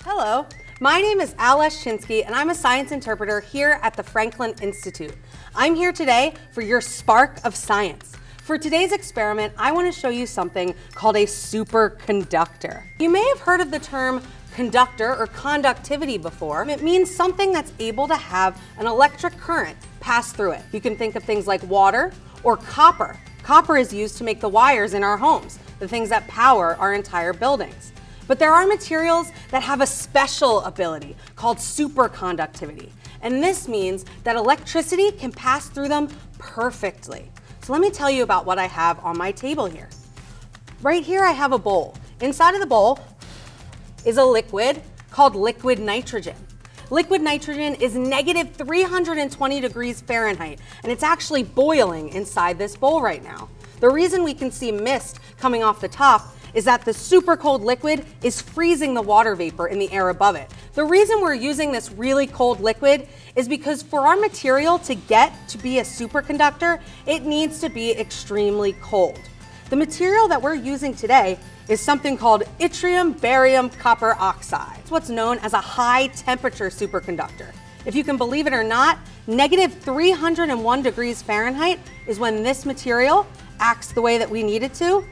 Hello, my name is Al Leszczynski and I'm a science interpreter here at the Franklin Institute. I'm here today for your spark of science. For today's experiment, I want to show you something called a superconductor. You may have heard of the term conductor or conductivity before. It means something that's able to have an electric current pass through it. You can think of things like water or copper. Copper is used to make the wires in our homes, the things that power our entire buildings. But there are materials that have a special ability called superconductivity. And this means that electricity can pass through them perfectly. So let me tell you about what I have on my table here. Right here I have a bowl. Inside of the bowl is a liquid called liquid nitrogen. Liquid nitrogen is negative 320 degrees Fahrenheit, and it's actually boiling inside this bowl right now. The reason we can see mist coming off the top is that the super cold liquid is freezing the water vapor in the air above it. The reason we're using this really cold liquid is because for our material to get to be a superconductor, it needs to be extremely cold. The material that we're using today is something called yttrium barium copper oxide. It's what's known as a high temperature superconductor. If you can believe it or not, negative 301 degrees Fahrenheit is when this material acts the way that we need it to.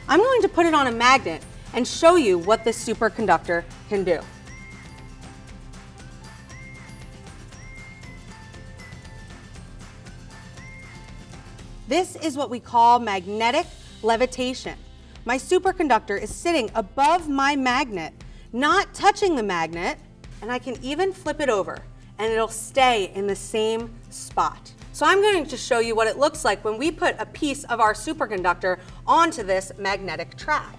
I'm going to put it on a magnet and show you what this superconductor can do. This is what we call magnetic levitation. My superconductor is sitting above my magnet, not touching the magnet, and I can even flip it over and it'll stay in the same spot. So I'm going to show you what it looks like when we put a piece of our superconductor onto this magnetic track.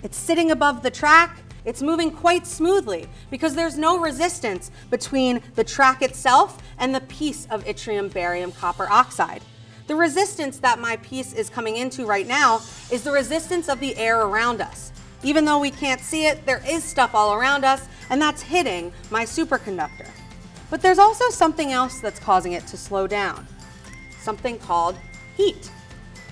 It's sitting above the track. It's moving quite smoothly because there's no resistance between the track itself and the piece of yttrium barium copper oxide. The resistance that my piece is coming into right now is the resistance of the air around us. Even though we can't see it, there is stuff all around us, and that's hitting my superconductor. But there's also something else that's causing it to slow down, something called heat.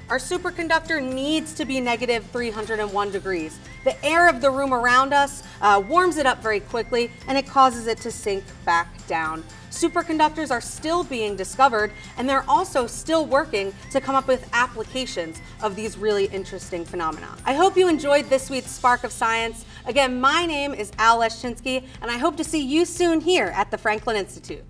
Our superconductor needs to be negative 301 degrees. The air of the room around us warms it up very quickly, and it causes it to sink back down. Superconductors are still being discovered, and they're also still working to come up with applications of these really interesting phenomena. I hope you enjoyed this week's Spark of Science. Again, my name is Al Leszczynski, and I hope to see you soon here at the Franklin Institute.